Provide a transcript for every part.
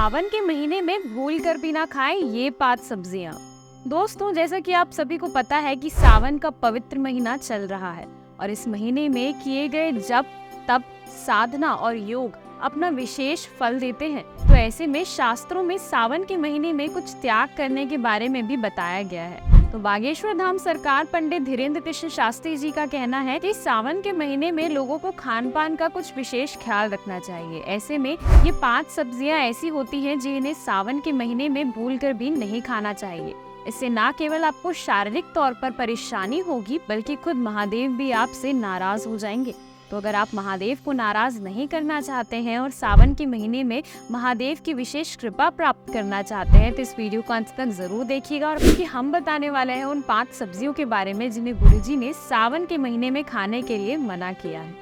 सावन के महीने में भूल कर भी ना खाएं ये 5 सब्जियां। दोस्तों, जैसा कि आप सभी को पता है कि सावन का पवित्र महीना चल रहा है और इस महीने में किए गए जप, तप, साधना और योग अपना विशेष फल देते हैं। तो ऐसे में शास्त्रों में सावन के महीने में कुछ त्याग करने के बारे में भी बताया गया है। तो बागेश्वर धाम सरकार पंडित धीरेन्द्र कृष्ण शास्त्री जी का कहना है कि सावन के महीने में लोगों को खान पान का कुछ विशेष ख्याल रखना चाहिए। ऐसे में ये 5 सब्जियां ऐसी होती हैं जिन्हें सावन के महीने में भूलकर भी नहीं खाना चाहिए। इससे न केवल आपको शारीरिक तौर पर परेशानी होगी बल्कि खुद महादेव भी आपसे नाराज हो जाएंगे। तो अगर आप महादेव को नाराज नहीं करना चाहते हैं और सावन के महीने में महादेव की विशेष कृपा प्राप्त करना चाहते हैं तो इस वीडियो को अंत तक जरूर देखिएगा। और क्योंकि हम बताने वाले हैं उन 5 सब्जियों के बारे में जिन्हें गुरुजी ने सावन के महीने में खाने के लिए मना किया है।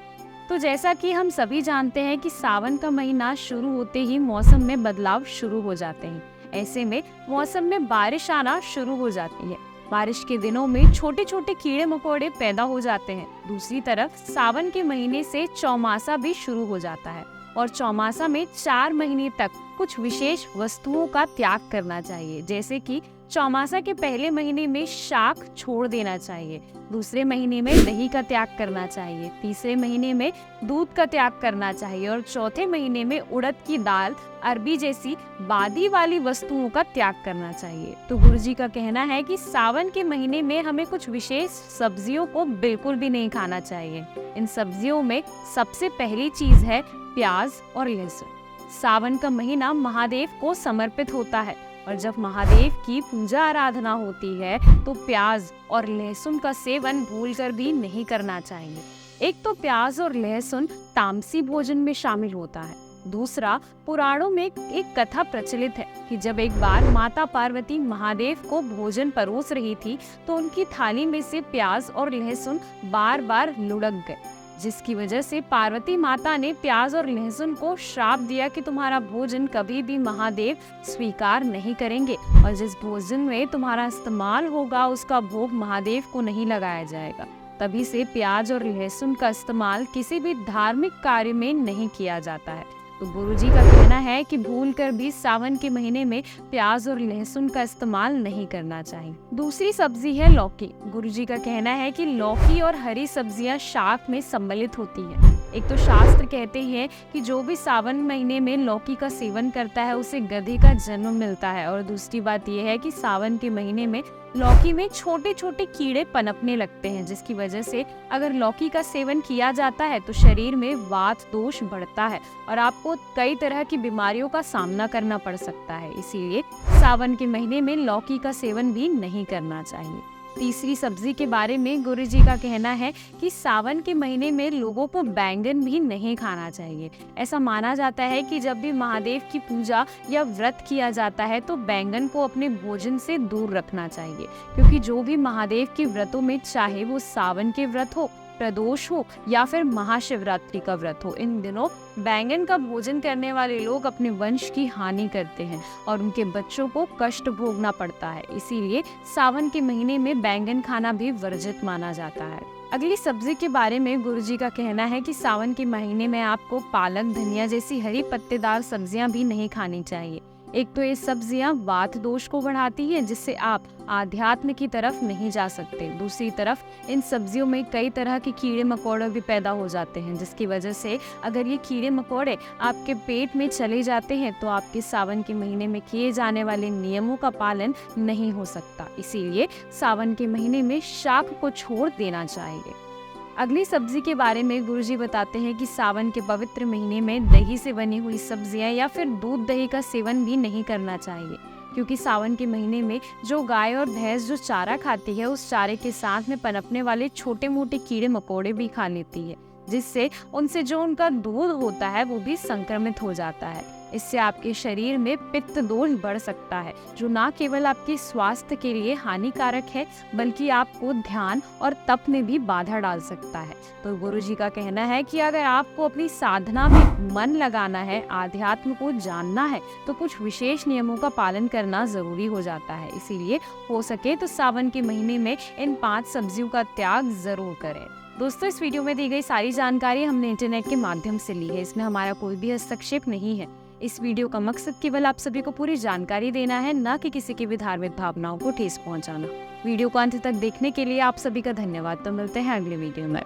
तो जैसा कि हम सभी जानते हैं कि सावन का महीना शुरू होते ही मौसम में बदलाव शुरू हो जाते हैं। ऐसे में मौसम में बारिश आना शुरू हो जाती है। बारिश के दिनों में छोटे छोटे कीड़े मकोड़े पैदा हो जाते हैं। दूसरी तरफ सावन के महीने से चौमासा भी शुरू हो जाता है और चौमासा में 4 महीने तक कुछ विशेष वस्तुओं का त्याग करना चाहिए। जैसे कि चौमासा के पहले महीने में शाक छोड़ देना चाहिए, दूसरे महीने में दही का त्याग करना चाहिए, तीसरे महीने में दूध का त्याग करना चाहिए और चौथे महीने में उड़द की दाल, अरबी जैसी बादी वाली वस्तुओं का त्याग करना चाहिए। तो गुरुजी का कहना है कि सावन के महीने में हमें कुछ विशेष सब्जियों को बिल्कुल भी नहीं खाना चाहिए। इन सब्जियों में सबसे पहली चीज है प्याज और लहसुन। सावन का महीना महादेव को समर्पित होता है और जब महादेव की पूजा आराधना होती है तो प्याज और लहसुन का सेवन भूलकर भी नहीं करना चाहिए। एक तो प्याज और लहसुन तामसी भोजन में शामिल होता है। दूसरा, पुराणों में एक कथा प्रचलित है कि जब एक बार माता पार्वती महादेव को भोजन परोस रही थी तो उनकी थाली में से प्याज और लहसुन बार बार लुढ़क गए, जिसकी वजह से पार्वती माता ने प्याज और लहसुन को श्राप दिया कि तुम्हारा भोजन कभी भी महादेव स्वीकार नहीं करेंगे और जिस भोजन में तुम्हारा इस्तेमाल होगा उसका भोग महादेव को नहीं लगाया जाएगा। तभी से प्याज और लहसुन का इस्तेमाल किसी भी धार्मिक कार्य में नहीं किया जाता है। तो गुरुजी का कहना है कि भूलकर भी सावन के महीने में प्याज और लहसुन का इस्तेमाल नहीं करना चाहिए। दूसरी सब्जी है लौकी। गुरुजी का कहना है कि लौकी और हरी सब्जियां शाक में सम्मिलित होती हैं। एक तो शास्त्र कहते हैं कि जो भी सावन महीने में लौकी का सेवन करता है उसे गधे का जन्म मिलता है और दूसरी बात यह है कि सावन के महीने में लौकी में छोटे छोटे कीड़े पनपने लगते हैं, जिसकी वजह से अगर लौकी का सेवन किया जाता है तो शरीर में वात दोष बढ़ता है और आपको कई तरह की बीमारियों का सामना करना पड़ सकता है। इसीलिए सावन के महीने में लौकी का सेवन भी नहीं करना चाहिए। तीसरी सब्जी के बारे में गुरुजी का कहना है कि सावन के महीने में लोगों को बैंगन भी नहीं खाना चाहिए। ऐसा माना जाता है कि जब भी महादेव की पूजा या व्रत किया जाता है तो बैंगन को अपने भोजन से दूर रखना चाहिए, क्योंकि जो भी महादेव के व्रतों में, चाहे वो सावन के व्रत हो, प्रदोष हो या फिर महाशिवरात्रि का व्रत हो, इन दिनों बैंगन का भोजन करने वाले लोग अपने वंश की हानि करते हैं और उनके बच्चों को कष्ट भोगना पड़ता है। इसीलिए सावन के महीने में बैंगन खाना भी वर्जित माना जाता है। अगली सब्जी के बारे में गुरुजी का कहना है कि सावन के महीने में आपको पालक, धनिया जैसी हरी पत्तेदार सब्जियां भी नहीं खानी चाहिए। एक तो ये सब्जियां वात दोष को बढ़ाती हैं, जिससे आप आध्यात्म की तरफ नहीं जा सकते। दूसरी तरफ इन सब्जियों में कई तरह के कीड़े मकोड़े भी पैदा हो जाते हैं, जिसकी वजह से अगर ये कीड़े मकोड़े आपके पेट में चले जाते हैं तो आपके सावन के महीने में किए जाने वाले नियमों का पालन नहीं हो सकता। इसीलिए सावन के महीने में शाक को छोड़ देना चाहिए। अगली सब्जी के बारे में गुरुजी बताते हैं कि सावन के पवित्र महीने में दही से बनी हुई सब्जियां या फिर दूध दही का सेवन भी नहीं करना चाहिए, क्योंकि सावन के महीने में जो गाय और भैंस जो चारा खाती है उस चारे के साथ में पनपने वाले छोटे मोटे कीड़े मकोड़े भी खा लेती है, जिससे उनसे जो उनका दूध होता है वो भी संक्रमित हो जाता है। इससे आपके शरीर में पित्त दोष बढ़ सकता है, जो न केवल आपके स्वास्थ्य के लिए हानिकारक है बल्कि आपको ध्यान और तप में भी बाधा डाल सकता है। तो गुरुजी का कहना है कि अगर आपको अपनी साधना में मन लगाना है, आध्यात्म को जानना है, तो कुछ विशेष नियमों का पालन करना जरूरी हो जाता है। इसीलिए हो सके तो सावन के महीने में इन 5 सब्जियों का त्याग जरूर करें। दोस्तों, इस वीडियो में दी गई सारी जानकारी हमने इंटरनेट के माध्यम से ली है। इसमें हमारा कोई भी हस्तक्षेप नहीं है। इस वीडियो का मकसद केवल आप सभी को पूरी जानकारी देना है, न कि किसी की भी धार्मिक भावनाओं को ठेस पहुंचाना। वीडियो को अंत तक देखने के लिए आप सभी का धन्यवाद। तो मिलते हैं अगले वीडियो में।